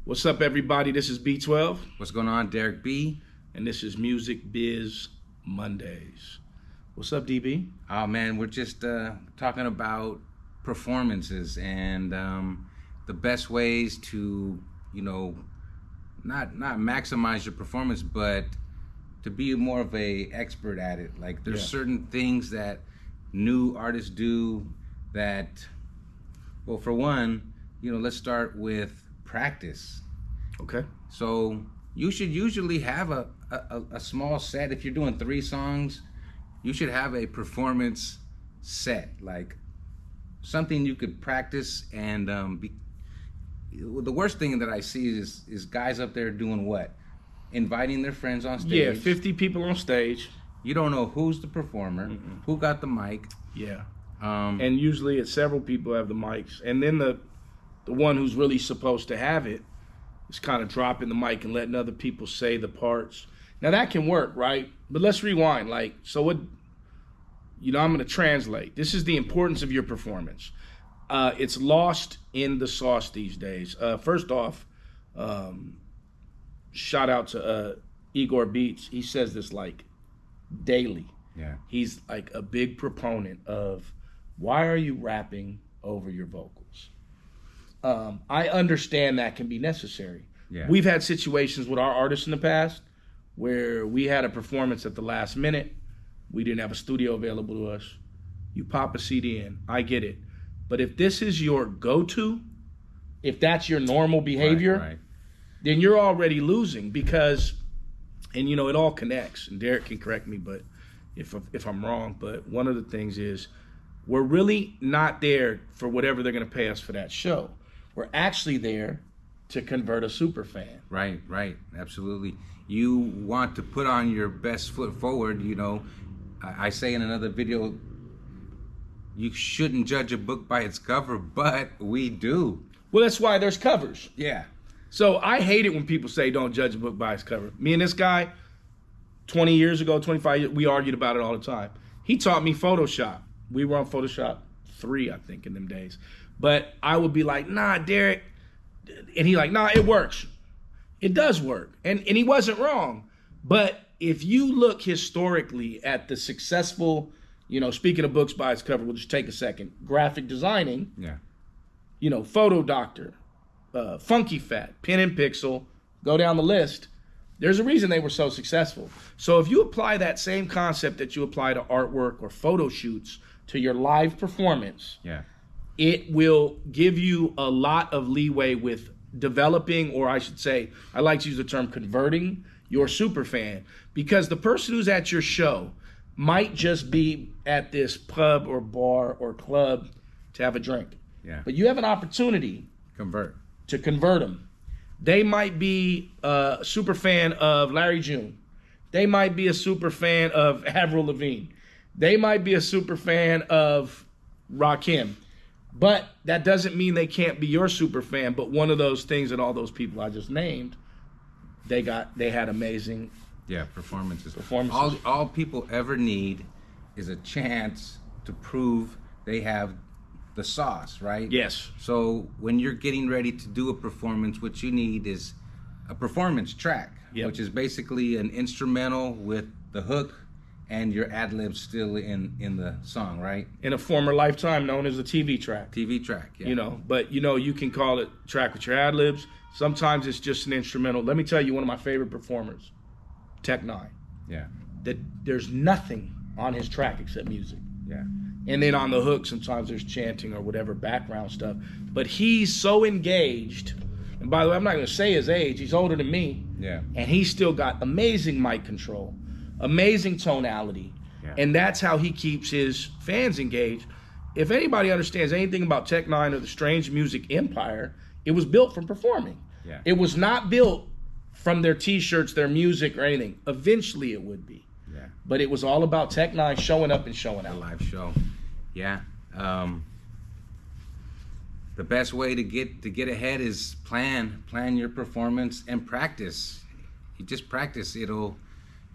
What's up, everybody? This is B12. What's going on, Daric B? And this is Music Biz Mondays. What's up, DB? Oh man, we're just talking about performances and the best ways to, not maximize your performance, but to be more of a expert at it. Like there's certain things that new artists do that, well, for one, let's start with practice. Okay. So you should usually have a small set. If you're doing 3 songs, you should have a performance set, like something you could practice. And the worst thing that I see is guys up there doing what? Inviting their friends on stage. Yeah, 50 people on stage. You don't know who's the performer, who got the mic. Yeah. And usually it's several people have the mics. And then the one who's really supposed to have it is kind of dropping the mic and letting other people say the parts. Now that can work, right? But let's rewind. So what, I'm going to translate. This is the importance of your performance. It's lost in the sauce these days. First off, shout out to Igor Beats. He says this like daily. Yeah. He's like a big proponent of, why are you rapping over your vocals? I understand that can be necessary. Yeah. We've had situations with our artists in the past where we had a performance at the last minute. We didn't have a studio available to us. You pop a CD in, I get it. But if this is your go-to, if that's your normal behavior, right. Then you're already losing because, and it all connects, and Daric can correct me but if I'm wrong, but one of the things is we're really not there for whatever they're going to pay us for that show. We're actually there to convert a super fan. Right, absolutely. You want to put on your best foot forward. I say in another video, you shouldn't judge a book by its cover, but we do. Well, that's why there's covers. Yeah. So I hate it when people say don't judge a book by its cover. Me and this guy, 20 years ago, 25 years, we argued about it all the time. He taught me Photoshop. We were on Photoshop 3, I think, in them days. But I would be like, nah, Daric. And he like, nah, it works. It does work. And he wasn't wrong. But if you look historically at the successful, speaking of books by its cover, we'll just take a second. Graphic designing, Photo Doctor, Funky Fat, Pen and Pixel, go down the list. There's a reason they were so successful. So if you apply that same concept that you apply to artwork or photo shoots to your live performance, it will give you a lot of leeway with developing, or I should say, I like to use the term converting your super fan, because the person who's at your show might just be at this pub or bar or club to have a drink. Yeah. But you have an opportunity to convert them. They might be a super fan of Larry June. They might be a super fan of Avril Lavigne. They might be a super fan of Rakim. But that doesn't mean they can't be your super fan. But one of those things that all those people I just named, they had amazing performances. All people ever need is a chance to prove they have the sauce, right? Yes. So when you're getting ready to do a performance, what you need is a performance track, which is basically an instrumental with the hook and your ad-libs still in the song, right? In a former lifetime known as a TV track. TV track, yeah. But you can call it track with your ad-libs. Sometimes it's just an instrumental. Let me tell you one of my favorite performers, Tech Nine. Yeah. That there's nothing on his track except music. Yeah. And then on the hook, sometimes there's chanting or whatever background stuff. But he's so engaged. And by the way, I'm not going to say his age. He's older than me. Yeah. And he's still got amazing mic control, amazing tonality. Yeah. And that's how he keeps his fans engaged. If anybody understands anything about Tech Nine or the Strange Music Empire, it was built from performing. Yeah. It was not built from their T-shirts, their music, or anything. Eventually it would be. Yeah. But it was all about Tech Nine showing up and showing out. A live show. Yeah. The best way to get ahead is plan your performance and practice. You just practice.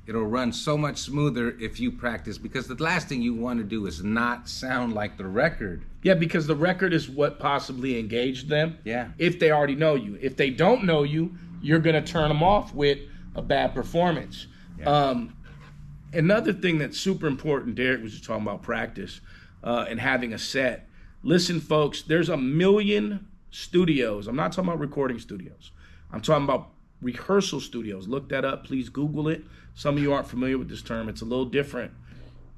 it'll run so much smoother if you practice, because the last thing you want to do is not sound like the record. Yeah, because the record is what possibly engaged them. Yeah. If they already know you. If they don't know you, you're going to turn them off with a bad performance. Yeah. Another thing that's super important, Derek was just talking about practice and having a set. Listen, folks, there's a million studios. I'm not talking about recording studios. I'm talking about rehearsal studios. Look that up. Please Google it. Some of you aren't familiar with this term. It's a little different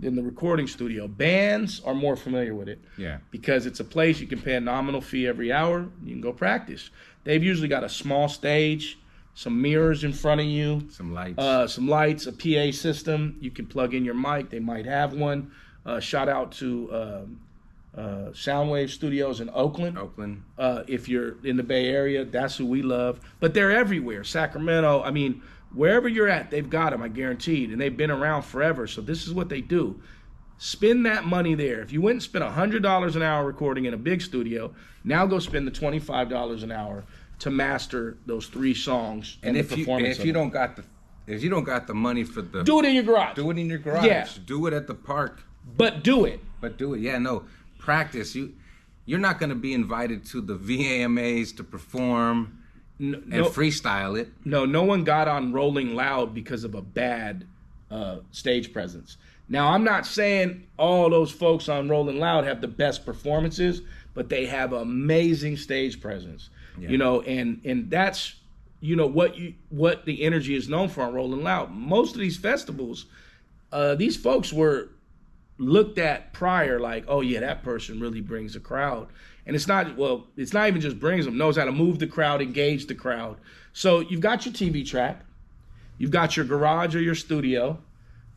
than the recording studio. Bands are more familiar with it. Yeah. Because it's a place you can pay a nominal fee every hour. You can go practice. They've usually got a small stage, some mirrors in front of you, Some lights. a PA system. You can plug in your mic. They might have one. Shout out to Soundwave Studios in Oakland. If you're in the Bay Area, that's who we love. But they're everywhere. Sacramento, I mean, wherever you're at, they've got them, I guaranteed. And they've been around forever. So this is what they do. Spend that money there. If you went and spent $100 an hour recording in a big studio, now go spend the $25 an hour to master those 3 songs and if the performance. you don't got the money for the, do it in your garage. do it in your garage. Yeah. Do it at the park. But do it. Yeah, no. Practice. You're not going to be invited to the VAMAs to perform and freestyle it. No one got on Rolling Loud because of a bad stage presence. Now, I'm not saying all those folks on Rolling Loud have the best performances, but they have amazing stage presence. Yeah. You know, and that's, you know, what the energy is known for on Rolling Loud. Most of these festivals, these folks were looked at prior like, oh yeah, that person really brings a crowd. And it's not even just brings them, knows how to move the crowd, engage the crowd. So you've got your TV track, you've got your garage or your studio,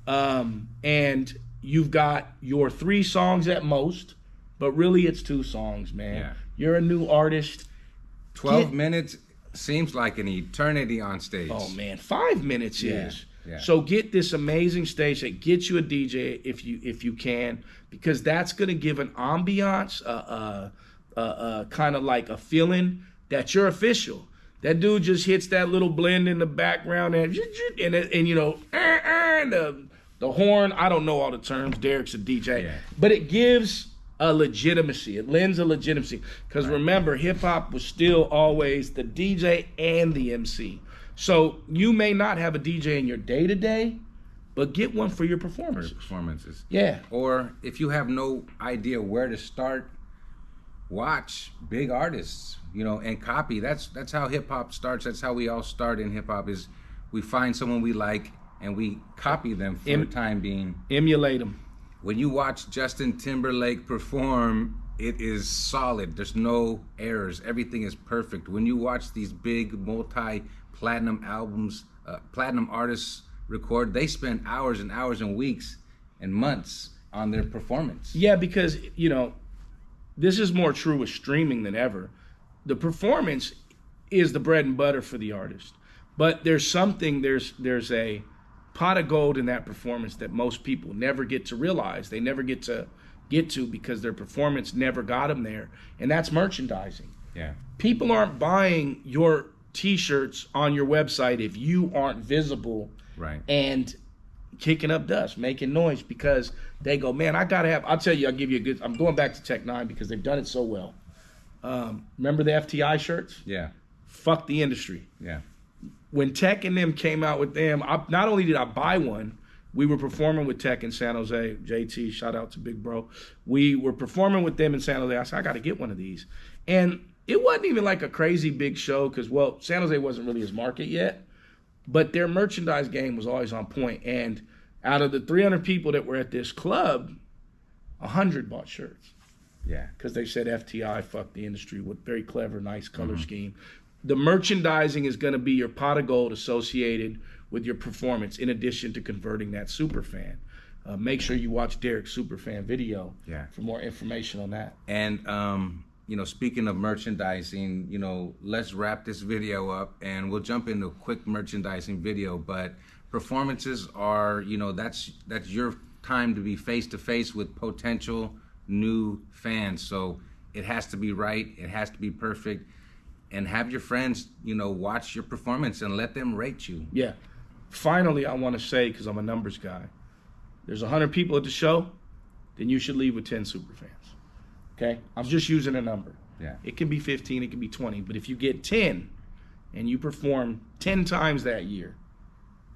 and you've got your 3 songs at most, but really it's 2 songs, man. Yeah. You're a new artist. 12 minutes seems like an eternity on stage. Oh man, 5 minutes is. Yeah. So get this amazing stage that gets you a DJ if you can, because that's gonna give an ambiance, kind of like a feeling that you're official. That dude just hits that little blend in the background and you know, the horn. I don't know all the terms. Derek's a DJ, Yeah. but it gives a legitimacy. It lends a legitimacy, because remember, hip hop was still always the DJ and the MC. So you may not have a DJ in your day-to-day, but get one for your performances. Yeah. Or if you have no idea where to start, watch big artists, you know, and copy. That's how hip hop starts. That's how we all start in hip hop, is we find someone we like and we copy them for the time being. Emulate them. When you watch Justin Timberlake perform, it is solid. There's no errors. Everything is perfect. When you watch these big multi-platinum albums, platinum artists record, they spend hours and hours and weeks and months on their performance. Yeah, because, you know, this is more true with streaming than ever. The performance is the bread and butter for the artist. But there's a pot of gold in that performance that most people never get to realize. They never get to because their performance never got them there. And that's merchandising. Yeah. People aren't buying your t-shirts on your website if you aren't visible and kicking up dust, making noise, because they go, man, I'll give you a good, I'm going back to Tech 9 because they've done it so well. Remember the FTI shirts? Yeah. Fuck the industry. Yeah. When Tech and them came out with them, not only did I buy one, we were performing with Tech in San Jose. JT, shout out to Big Bro. We were performing with them in San Jose. I said, I got to get one of these. And it wasn't even like a crazy big show because, well, San Jose wasn't really his market yet, but their merchandise game was always on point. And out of the 300 people that were at this club, 100 bought shirts. Yeah. Because they said FTI, fuck the industry, with very clever, nice color scheme. The merchandising is going to be your pot of gold associated with your performance, in addition to converting that super fan. Make sure you watch Derek's super fan video for more information on that. And, you know, speaking of merchandising, you know, let's wrap this video up and we'll jump into a quick merchandising video. But performances are, you know, that's your time to be face to face with potential new fans. So it has to be right. It has to be perfect. And have your friends, you know, watch your performance and let them rate you. Yeah. Finally, I want to say, because I'm a numbers guy, there's 100 people at the show, then you should leave with 10 super fans. Okay? I'm just using a number. Yeah. It can be 15, it can be 20, but if you get 10 and you perform 10 times that year,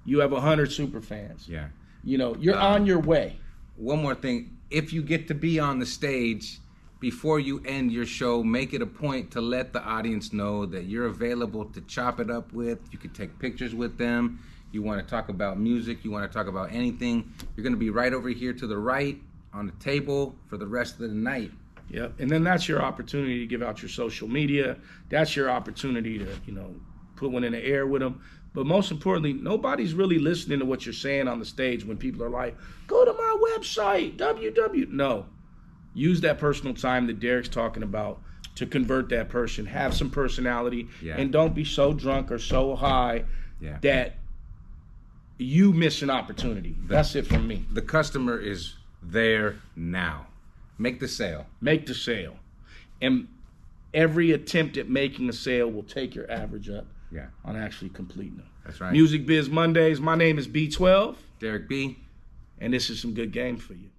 you have 100 super fans. Yeah. You know, you're on your way. One more thing. If you get to be on the stage, before you end your show, make it a point to let the audience know that you're available to chop it up with. You can take pictures with them. You want to talk about music. You want to talk about anything. You're going to be right over here to the right on the table for the rest of the night. Yep. And then that's your opportunity to give out your social media. That's your opportunity to, you know, put one in the air with them. But most importantly, nobody's really listening to what you're saying on the stage when people are like, go to my website, www. No. Use that personal time that Daric's talking about to convert that person. Have some personality. Yeah. And don't be so drunk or so high that you miss an opportunity. That's it from me. The customer is there now. Make the sale. Make the sale. And every attempt at making a sale will take your average up on actually completing them. That's right. Music Biz Mondays. My name is B12. Daric B. And this is some good game for you.